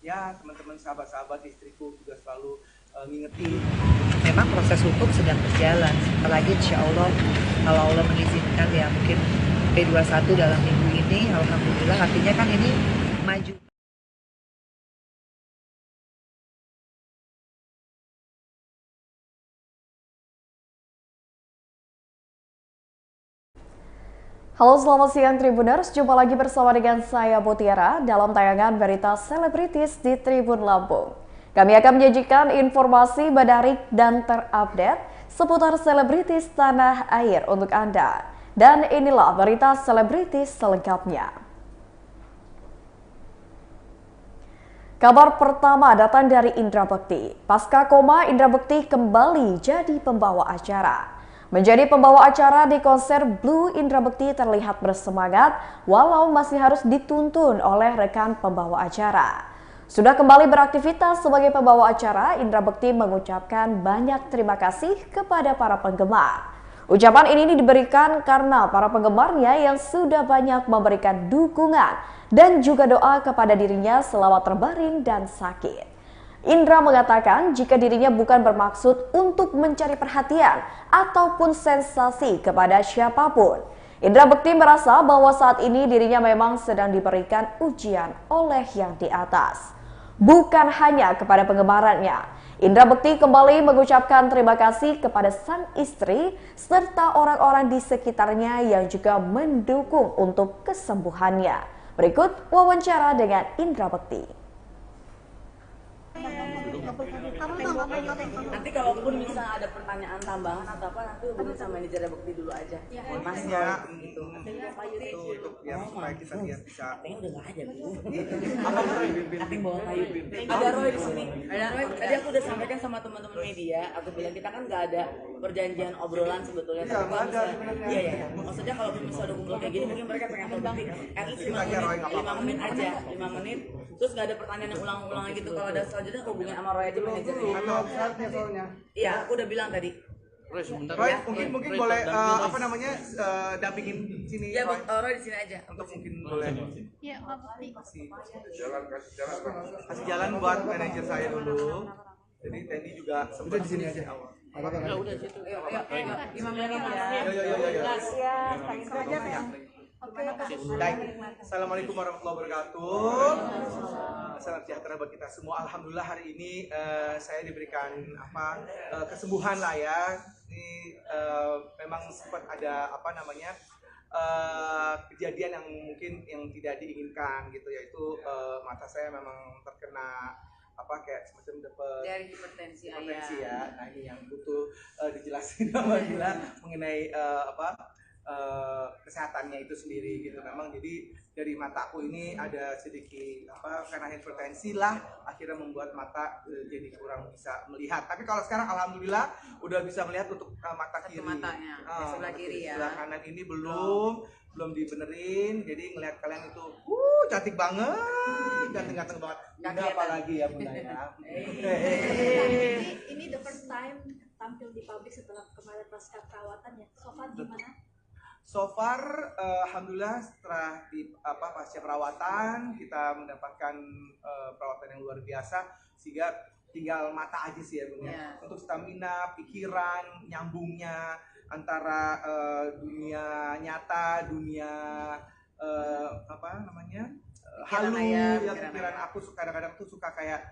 ya teman-teman sahabat-sahabat istriku juga selalu ngingetin. Memang proses hukum sedang berjalan, apalagi insya Allah kalau Allah mengizinkan ya mungkin P21 dalam minggu ini, alhamdulillah artinya kan ini maju. Halo, selamat siang Tribuners. Jumpa lagi bersama dengan saya Mutiara dalam tayangan Berita Selebritis di Tribun Lampung. Kami akan menyajikan informasi menarik dan terupdate seputar selebritis tanah air untuk Anda. Dan inilah Berita Selebritis selengkapnya. Kabar pertama datang dari Indra Bekti. Pasca koma, Indra Bekti kembali jadi pembawa acara. Menjadi pembawa acara di konser Blue, Indra Bekti terlihat bersemangat walau masih harus dituntun oleh rekan pembawa acara. Sudah kembali beraktivitas sebagai pembawa acara, Indra Bekti mengucapkan banyak terima kasih kepada para penggemar. Ucapan ini diberikan karena para penggemarnya yang sudah banyak memberikan dukungan dan juga doa kepada dirinya selama terbaring dan sakit. Indra mengatakan jika dirinya bukan bermaksud untuk mencari perhatian ataupun sensasi kepada siapapun. Indra Bekti merasa bahwa saat ini dirinya memang sedang diberikan ujian oleh yang di atas. Bukan hanya kepada penggemarnya. Indra Bekti kembali mengucapkan terima kasih kepada sang istri serta orang-orang di sekitarnya yang juga mendukung untuk kesembuhannya. Berikut wawancara dengan Indra Bekti. Nanti kalaupun bisa ada pertanyaan tambahan atau apa, nanti hubungin sama manajer Bekti dulu aja. Mas Ya, gitu. itu untuk yang supaya kita lihat bisa. Katanya udah nggak ada bu. Apa Roy? Katanya bawa kayu. Ada Roy di sini. Ada Roy. Tadi aku udah sampaikan sama teman-teman media. Aku bilang kita kan nggak ada perjanjian obrolan sebetulnya. Iya, nggak ada sebenarnya. Iya ya. Maksudnya kalau misalnya ada kumpul kayak gini, mungkin mereka pengen tahu Bekti. At least 5 menit aja. 5 menit. Terus nggak ada pertanyaan yang ulang-ulang gitu. Kalau ada selanjutnya hubungin sama Roy aja manajernya. Atau website-nya soalnya. Iya, aku udah bilang tadi. Roy, mungkin boleh apa namanya dampingin sini. Iya, Roy. Roy di sini aja. Untuk mungkin boleh Ya, Pak Bukti. kasih jalan buat manajer saya dulu. Jadi Tendi juga sempat di sini aja awal. Udah situ. Ayo, 5 menit ya. Baik, assalamualaikum warahmatullahi wabarakatuh. Salam sejahtera bagi kita semua. Alhamdulillah hari ini saya diberikan kesembuhan lah ya. Ini memang sempat ada kejadian yang mungkin yang tidak diinginkan gitu, yaitu mata saya memang terkena kayak semacam dapat Dari hipertensi ya. Nah ini yang butuh dijelasin sama Gila mengenai kesehatannya itu sendiri gitu. Memang jadi dari mataku ini ada sedikit karena hipertensi lah akhirnya membuat mata jadi kurang bisa melihat. Tapi kalau sekarang alhamdulillah udah bisa melihat untuk mata kiri. Matanya, sebelah kiri ya. Sebelah kanan ini belum dibenerin. Jadi ngelihat kalian itu cantik banget, ganteng-ganteng banget. Enggak apalagi ya Bunda ya. Ini the first time tampil di publik setelah kemarin pasca perawatan ya. So far gimana? So far, alhamdulillah setelah pasca perawatan kita mendapatkan perawatan yang luar biasa sehingga tinggal mata aja sih ya Bun ya. Untuk stamina, pikiran, nyambungnya antara dunia nyata, dunia halu ya pikiran aku kadang-kadang tuh suka kayak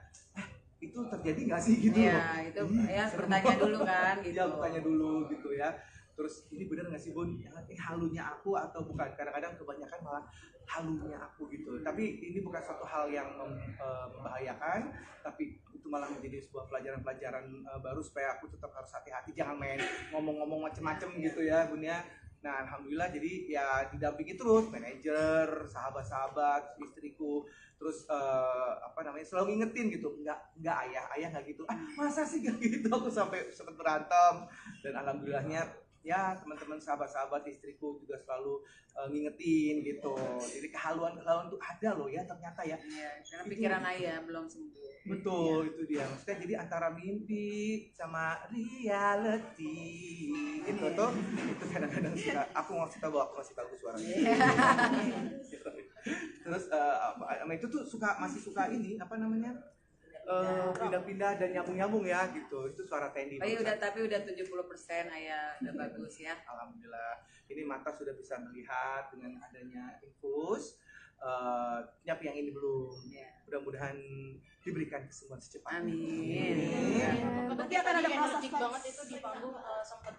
itu terjadi nggak sih gitu loh. Iya, itu ya bertanya dulu kan gitu. Ya bertanya dulu gitu ya. Terus ini benar nggak sih Bun? Halunya aku atau bukan? Kadang-kadang kebanyakan malah halunya aku gitu. Tapi ini bukan suatu hal yang membahayakan, tapi itu malah menjadi sebuah pelajaran-pelajaran baru supaya aku tetap harus hati-hati, jangan main ngomong-ngomong macem-macem gitu ya Bun ya. Nah alhamdulillah jadi ya didampingi terus manajer, sahabat-sahabat, istriku, terus selalu ngingetin gitu, nggak ayah nggak gitu, masa sih nggak gitu, aku sampai sempat berantem dan alhamdulillahnya ya teman-teman sahabat-sahabat istriku juga selalu ngingetin gitu. Jadi kehaluan-kehaluan tuh ada loh ya ternyata ya. Karena pikiran ayah belum sembuh. Betul, itu dia. Maksudnya jadi antara mimpi sama reality gitu tuh, itu kadang-kadang suka. Aku ngasih tahu aku masih bagus suaranya. Terus itu tuh masih suka ini apa namanya? Pindah-pindah dan nyambung-nyambung ya gitu. Itu suara Tendi. Oh iya tapi udah 70% ayah udah bagus ya. Alhamdulillah. Ini mata sudah bisa melihat dengan adanya infus. Tapi yang ini belum. Mudah-mudahan diberikan kesembuhan secepatnya. Amin. Berarti akan ada proses banget itu di panggung, sempat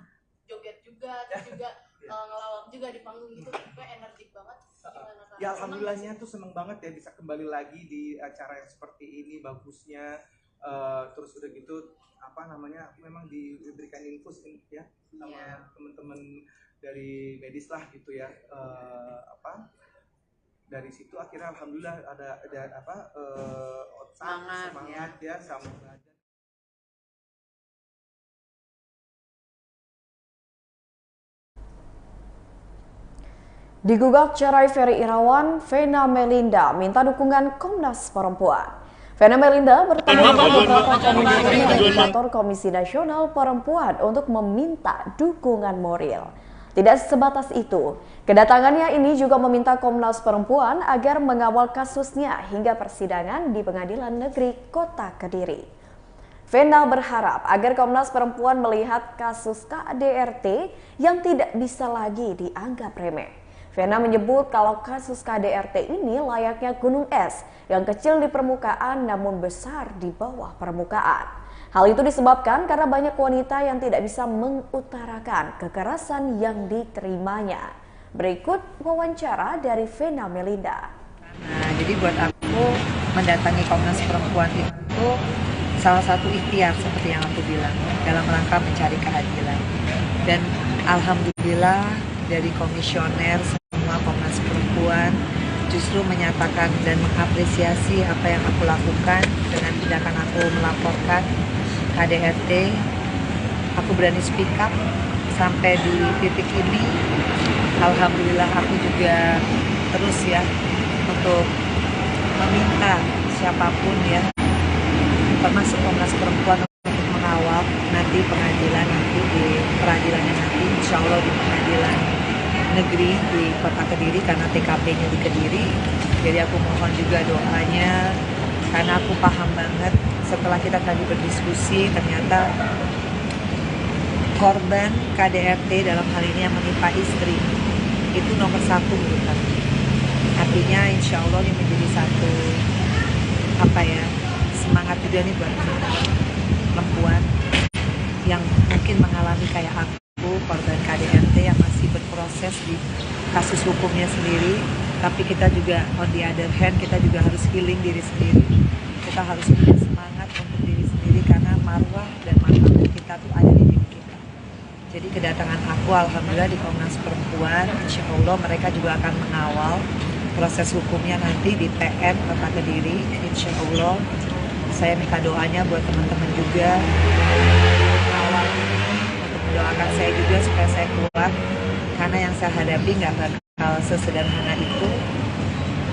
joget juga, terus juga ngelawak juga di panggung gitu, kayak energik banget. Gimana, Kak? Ya alhamdulillahnya tuh seneng banget ya bisa kembali lagi di acara yang seperti ini, bagusnya. Terus udah gitu apa namanya, aku memang diberikan infus ya sama teman-teman dari medis lah gitu ya. Dari situ akhirnya alhamdulillah ada semangat ya sama belajar. Digugat cerai Ferry Irawan, Vena Melinda minta dukungan Komnas Perempuan. Vena Melinda bertemu beberapa komisioner di kantor Komisi Nasional Perempuan untuk meminta dukungan moral. Tidak sebatas itu, kedatangannya ini juga meminta Komnas Perempuan agar mengawal kasusnya hingga persidangan di Pengadilan Negeri Kota Kediri. Vena berharap agar Komnas Perempuan melihat kasus KDRT yang tidak bisa lagi dianggap remeh. Vena menyebut kalau kasus KDRT ini layaknya gunung es yang kecil di permukaan namun besar di bawah permukaan. Hal itu disebabkan karena banyak wanita yang tidak bisa mengutarakan kekerasan yang diterimanya. Berikut wawancara dari Vena Melinda. Nah, jadi buat aku mendatangi Komnas Perempuan itu salah satu ikhtiar seperti yang aku bilang dalam rangka mencari keadilan. Dan alhamdulillah dari komisioner semua Komnas Perempuan justru menyatakan dan mengapresiasi apa yang aku lakukan dengan tindakan aku melaporkan KDRT. Aku berani speak up sampai di titik ini. Alhamdulillah aku juga terus ya untuk meminta siapapun ya, termasuk Komnas Perempuan untuk mengawal nanti pengadilan nanti di peradilannya nanti insya Allah di pengadilan negeri di Kota Kediri karena TKP-nya di Kediri. Jadi aku mohon juga doanya karena aku paham banget setelah kita tadi berdiskusi ternyata korban KDRT dalam hal ini yang menimpa istri itu nomor satu menurut aku. Artinya insya Allah ini menjadi satu semangat juga nih buat perempuan yang mungkin mengalami kayak aku korban KDRT yang masih berproses di kasus hukumnya sendiri. Tapi kita juga on the other hand kita juga harus healing diri sendiri. Kita harus punya semangat untuk diri sendiri karena marwah dan martabat kita tuh ada di diri kita. Jadi kedatangan aku alhamdulillah di Komnas Perempuan, insya Allah mereka juga akan mengawal proses hukumnya nanti di PN Kota Kediri. Insya Allah saya minta doanya buat teman-teman juga mengawal untuk mendoakan saya juga supaya saya kuat karena yang saya hadapi nggak bakal sesederhana itu.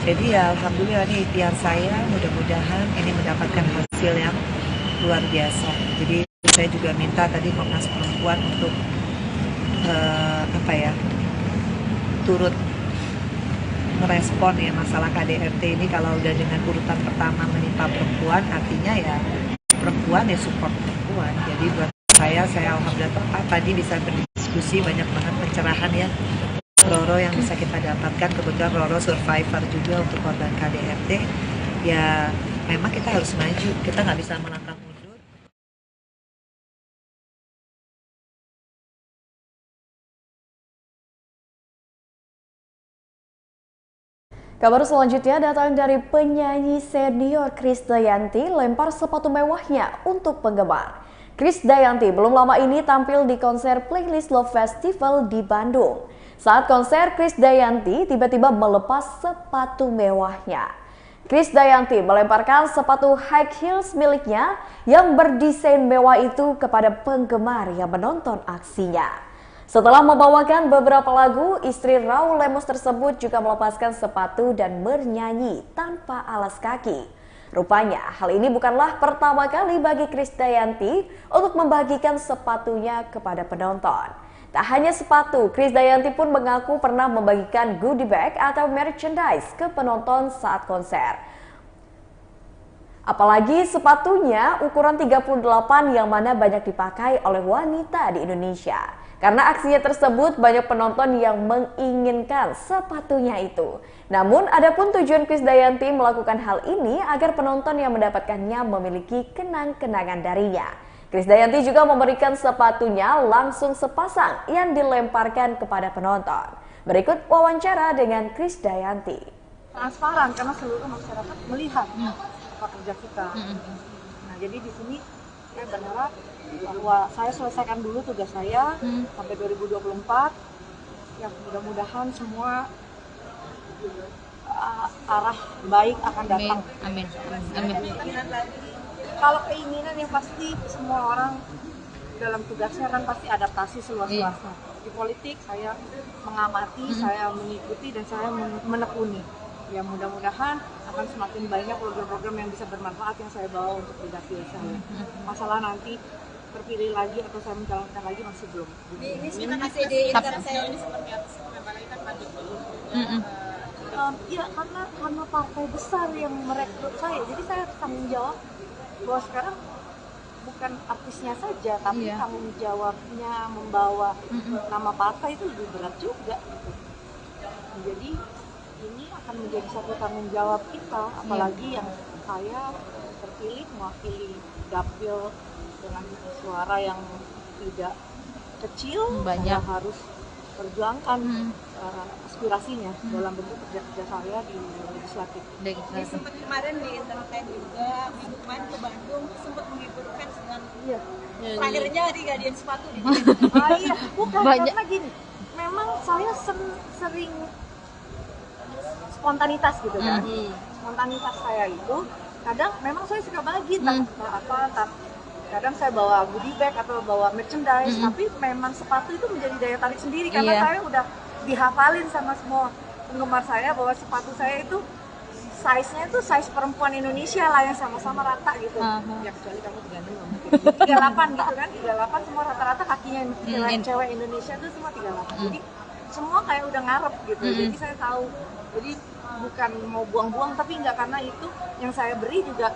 Jadi ya alhamdulillah ini ikhtiar saya, mudah-mudahan ini mendapatkan hasil yang luar biasa. Jadi saya juga minta tadi Komnas Perempuan untuk turut merespon ya masalah KDRT ini. Kalau udah dengan urutan pertama menimpa perempuan, artinya ya perempuan ya support perempuan. Jadi buat saya alhamdulillah tadi bisa berdiskusi banyak banget pencerahan ya. Roro yang bisa kita dapatkan, kebetulan Roro survivor juga untuk korban KDRT. Ya memang kita harus maju, kita nggak bisa melangkah mundur. Kabar selanjutnya datang dari penyanyi senior Krisdayanti lempar sepatu mewahnya untuk penggemar. Krisdayanti belum lama ini tampil di konser Playlist Love Festival di Bandung. Saat konser, Krisdayanti tiba-tiba melepas sepatu mewahnya. Krisdayanti melemparkan sepatu high heels miliknya yang berdesain mewah itu kepada penggemar yang menonton aksinya. Setelah membawakan beberapa lagu, istri Raul Lemos tersebut juga melepaskan sepatu dan bernyanyi tanpa alas kaki. Rupanya hal ini bukanlah pertama kali bagi Krisdayanti untuk membagikan sepatunya kepada penonton. Tak hanya sepatu, Krisdayanti pun mengaku pernah membagikan goodie bag atau merchandise ke penonton saat konser. Apalagi sepatunya ukuran 38 yang mana banyak dipakai oleh wanita di Indonesia. Karena aksinya tersebut banyak penonton yang menginginkan sepatunya itu. Namun adapun tujuan Krisdayanti melakukan hal ini agar penonton yang mendapatkannya memiliki kenang-kenangan darinya. Krisdayanti juga memberikan sepatunya langsung sepasang yang dilemparkan kepada penonton. Berikut wawancara dengan Krisdayanti. Transparan karena seluruh masyarakat melihat kerja kita. Nah, jadi di sini saya berharap bahwa saya selesaikan dulu tugas saya sampai 2024. Ya, mudah-mudahan semua arah baik akan datang. Amin. Amin. Kalau keinginan yang pasti semua orang dalam tugasnya kan pasti adaptasi seluas-luasnya. Di politik saya mengamati, saya mengikuti dan saya menekuni. Ya mudah-mudahan akan semakin banyak program-program yang bisa bermanfaat yang saya bawa untuk di dapil saya. Masalah nanti terpilih lagi atau saya mencalonkan lagi masih belum. Ini kasih di internet saya ini seperti apa sih? Apalagi kan Pak Jokowi. Ya karena partai besar yang merekrut saya, jadi saya tanggung jawab bahwa sekarang bukan artisnya saja, tapi tanggung jawabnya membawa nama partai itu lebih berat juga. Jadi ini akan menjadi satu tanggung jawab kita, apalagi yang saya terpilih mewakili dapil dengan suara yang tidak kecil, banyak. saya harus perjuangkan aspirasinya dalam bentuk kerja-kerja saya di legislatif. Ya, sempat kemarin di entertain juga, minggu kemarin ke Bandung sempat menghibur fans dengan terakhirnya di Guardian sepatu di Iya, bukan karena gini, memang saya sering spontanitas gitu kan. Spontanitas saya itu kadang memang saya suka bagi kadang saya bawa goodie bag atau bawa merchandise, tapi memang sepatu itu menjadi daya tarik sendiri karena saya udah dihafalin sama semua penggemar saya bahwa sepatu saya itu size-nya itu size perempuan Indonesia lah yang sama-sama rata gitu. Ya kecuali kamu 36 mungkin. 38 gitu kan, 38 semua rata-rata kakinya cewek Indonesia itu semua 38. Jadi semua kayak udah ngarep gitu. Jadi saya tahu. Jadi bukan mau buang-buang, tapi enggak, karena itu yang saya beri juga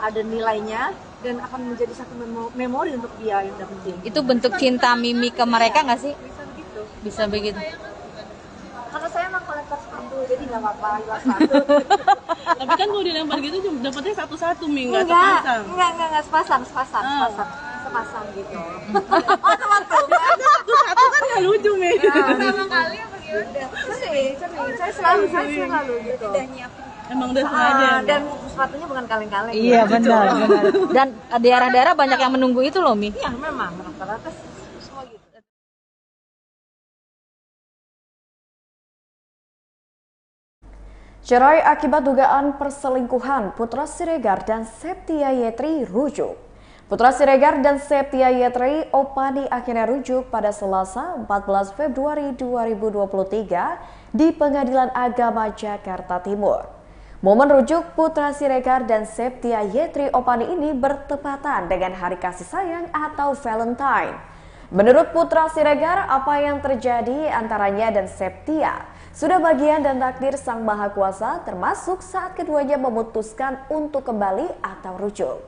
ada nilainya dan akan menjadi satu memori untuk dia yang dapetin. Itu bentuk cinta Mimi ke mereka nggak sih? Bisa begitu. Bisa begitu. Karena saya emang kolektor sepatu, jadi nggak apa-apa hilang satu. Tapi kan kalau dilempar gitu dapatnya satu-satu, Mi, nggak Enggak sepasang. sepasang gitu. Oh, satu kan nggak lucu, Mi. Pertama kali apa gimana? Sering. Saya selalu gitu. Emang udah sengaja. Dan sepatunya bukan kaleng-kaleng. Iya benar. Dan daerah-daerah banyak yang menunggu itu loh, Mi. Iya memang rata-rata semua gitu. Cerai akibat dugaan perselingkuhan Putra Siregar dan Septia Yetri rujuk. Putra Siregar dan Septia Yetri Opani akhirnya rujuk pada Selasa 14 Februari 2023 di Pengadilan Agama Jakarta Timur. Momen rujuk Putra Siregar dan Septia Yetri Opani ini bertepatan dengan Hari Kasih Sayang atau Valentine. Menurut Putra Siregar, apa yang terjadi antaranya dan Septia sudah bagian dan takdir Sang Maha Kuasa, termasuk saat keduanya memutuskan untuk kembali atau rujuk.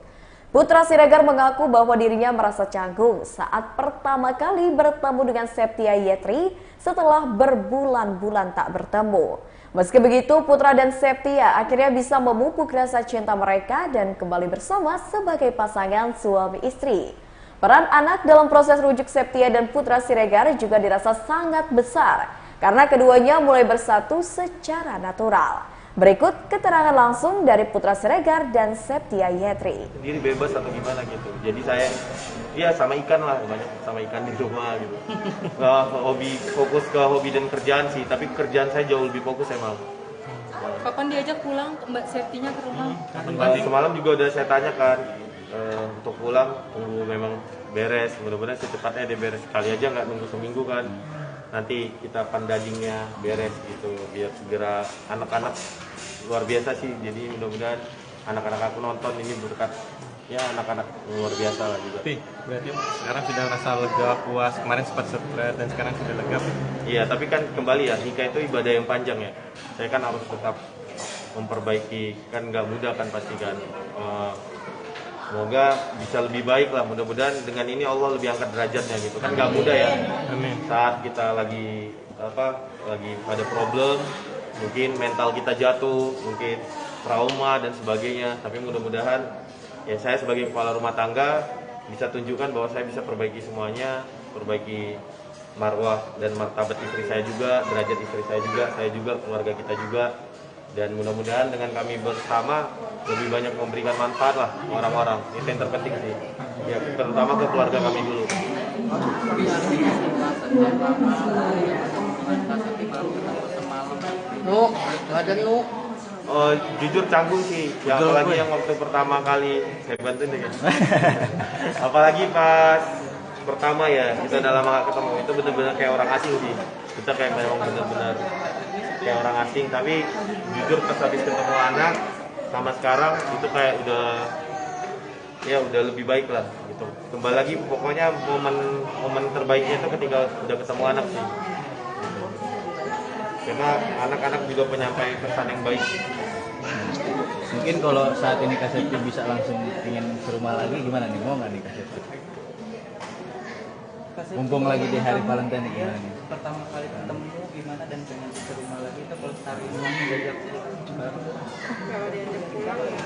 Putra Siregar mengaku bahwa dirinya merasa canggung saat pertama kali bertemu dengan Septia Yetri setelah berbulan-bulan tak bertemu. Meski begitu, Putra dan Septia akhirnya bisa memupuk rasa cinta mereka dan kembali bersama sebagai pasangan suami istri. Peran anak dalam proses rujuk Septia dan Putra Siregar juga dirasa sangat besar karena keduanya mulai bersatu secara natural. Berikut keterangan langsung dari Putra Siregar dan Septia Yetri. Sendiri bebas atau gimana gitu. Jadi saya sama ikan lah, banyak sama ikan di rumah gitu. Fokus ke hobi dan kerjaan sih, tapi kerjaan saya jauh lebih fokus emang. Kapan diajak pulang Mbak Septinya ke rumah? Semalam juga udah saya tanyakan. untuk pulang tunggu memang beres, mudah-mudahan secepatnya dia beres, kali aja nggak nunggu seminggu kan, nanti kita pandadingnya beres gitu biar segera. Anak-anak luar biasa sih, jadi mudah-mudahan anak-anak aku nonton ini berkat ya anak-anak luar biasa lah juga. Berarti sekarang sudah rasa lega, puas, kemarin sempat stres dan sekarang sudah lega. Iya, tapi kan kembali ya, nikah itu ibadah yang panjang ya, saya kan harus tetap memperbaiki, kan nggak mudah kan pasti kan. Semoga bisa lebih baik lah, mudah-mudahan dengan ini Allah lebih angkat derajatnya gitu kan, nggak mudah ya. Amin. Saat kita lagi ada problem, mungkin mental kita jatuh, mungkin trauma dan sebagainya, tapi mudah-mudahan ya saya sebagai kepala rumah tangga bisa tunjukkan bahwa saya bisa perbaiki semuanya, perbaiki marwah dan martabat istri saya juga, derajat istri saya juga, keluarga kita juga. Dan mudah-mudahan dengan kami bersama lebih banyak memberikan manfaat lah orang-orang. Itu yang terpenting sih. Ya, terutama ke keluarga kami dulu. Oh, jujur canggung sih. Ya, apalagi yang waktu pertama kali saya bantuin deh. Apalagi pas pertama ya, kita udah lama gak ketemu. Itu benar-benar kayak orang asing sih. Kita kayak memang benar-benar kayak orang asing, tapi jujur pas habis ketemu anak sama sekarang itu kayak udah lebih baik lah gitu. Kembali lagi pokoknya momen terbaiknya itu ketika udah ketemu anak sih. Karena anak-anak juga penyampai pesan yang baik. Mungkin kalau saat ini Kak Septi bisa langsung ingin ke rumah lagi, gimana nih? Mau nggak nih Kak Septi? Mumpung lagi di hari Valentine gimana nih? Pertama kali ketemu gimana dan pengen ke rumah lagi itu kalau hari ini diajak baru. Kalau diajak pulang ya.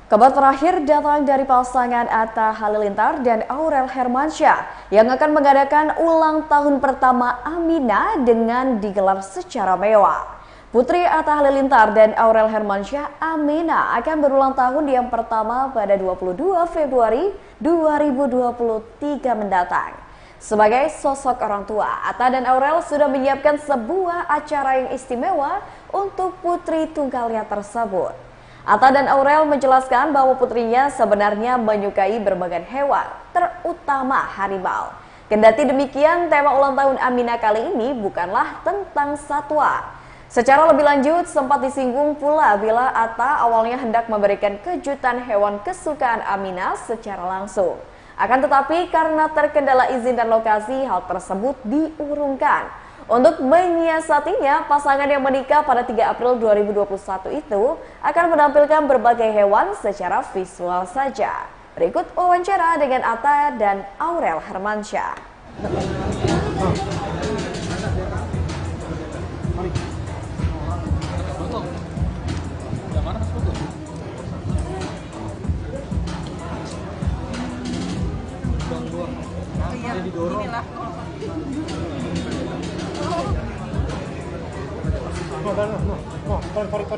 Kabar terakhir datang dari pasangan Atta Halilintar dan Aurel Hermansyah yang akan mengadakan ulang tahun pertama Amina dengan digelar secara mewah. Putri Atta Halilintar dan Aurel Hermansyah, Amina, akan berulang tahun yang pertama pada 22 Februari 2023 mendatang. Sebagai sosok orang tua, Atta dan Aurel sudah menyiapkan sebuah acara yang istimewa untuk putri tunggalnya tersebut. Atta dan Aurel menjelaskan bahwa putrinya sebenarnya menyukai berbagai hewan, terutama harimau. Kendati demikian, tema ulang tahun Amina kali ini bukanlah tentang satwa. Secara lebih lanjut, sempat disinggung pula bila Atta awalnya hendak memberikan kejutan hewan kesukaan Amina secara langsung. Akan tetapi karena terkendala izin dan lokasi, hal tersebut diurungkan. Untuk menyiasatinya, pasangan yang menikah pada 3 April 2021 itu akan menampilkan berbagai hewan secara visual saja. Berikut wawancara dengan Atta dan Aurel Hermansyah.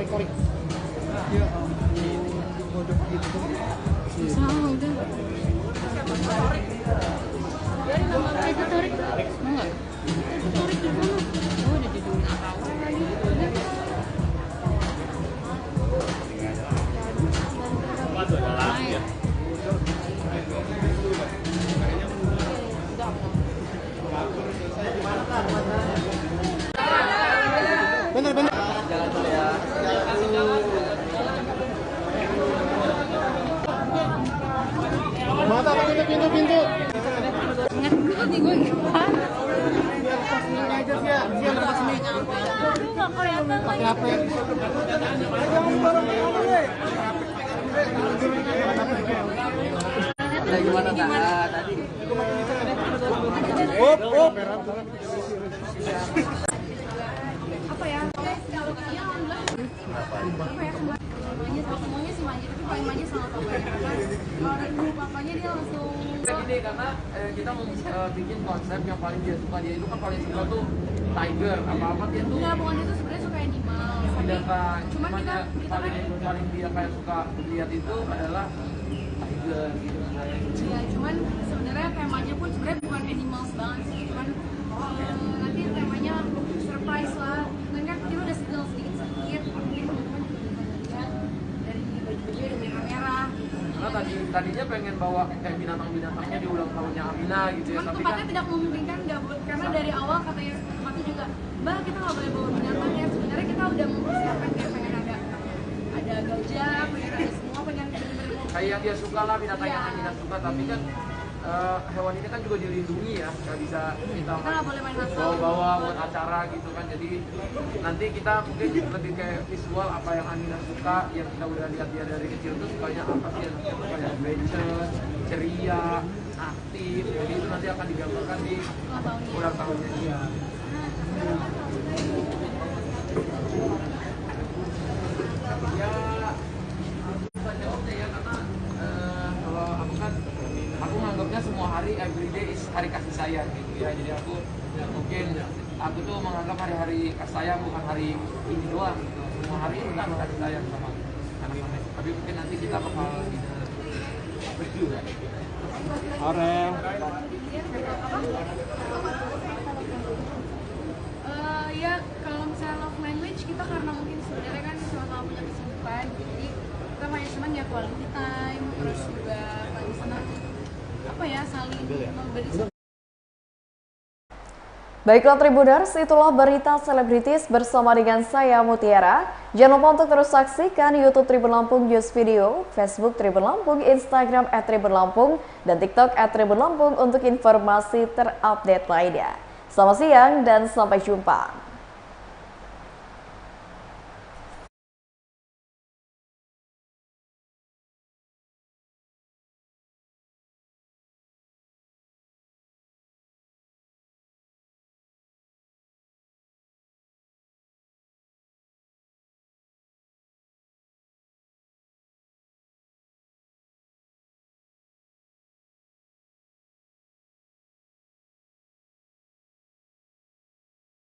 Kori. Bener. Jalan dulu ya. Mata pintu. Ngerti gue gimana? Pakai HP. Gimana tadi? Apa ya? Semuanya sih manja, tapi paling manja sama papanya. Kalau dari dulu papanya dia langsung Gede karena kita mau bikin konsep yang paling dia suka. Dia itu kan paling suka tuh tiger, apa-apa dia tuh. Enggak, bukan dia tuh sebenarnya suka animal. Sedangkan Cuman kita paling dia kayak suka lihat itu adalah tiger gitu. Ya, cuman sebenarnya temanya pun sebenarnya bukan animals banget sih. Cuman nanti temanya surprise lah. tadinya pengen bawa kayak binatang-binatangnya di ulang tahunnya Amina gitu ya, Cuman tapi tempatnya kan tidak memungkinkan, karena dari awal katanya tempatnya juga, Mbak kita nggak boleh bawa binatang ya. Sebenarnya kita udah mempersiapkan kayak pengen ada gajah, pengen ada semua, pengen bener-bener kayak yang dia suka lah, binatang yang Amina suka, tapi kan hewan ini kan juga dilindungi ya, nggak bisa kita nggak boleh main asal. bawa-bawa buat acara gitu kan. Jadi nanti kita mungkin lebih kayak visual apa yang Amina suka, yang kita udah lihat dia dari kecil tuh sukanya apa sih, yang sukanya adventure, ceria, aktif. Jadi itu nanti akan digambarkan di ulang tahunnya dia. Ya, bisa jawabnya ya, karena kalau aku kan aku menganggapnya semua hari everyday is hari kasih sayang gitu ya. Jadi aku tuh menganggap hari-hari kasih sayang bukan hari ini doang gitu. Semua hari itu kan kasih sayang sama anak-anak. Tapi mungkin nanti kita bakal review ya. Aurel. Ya kalau misalnya love language kita karena mungkin sebenarnya kan sama-sama punya kesibukan, jadi kita main senang ya quality time, terus juga paling senang apa ya, saling memberi. Baiklah Tribuners, itulah berita selebritis bersama dengan saya Mutiara. Jangan lupa untuk terus saksikan YouTube Tribun Lampung News Video, Facebook Tribun Lampung, Instagram @Tribun Lampung, dan TikTok @Tribun Lampung untuk informasi terupdate lainnya. Selamat siang dan sampai jumpa.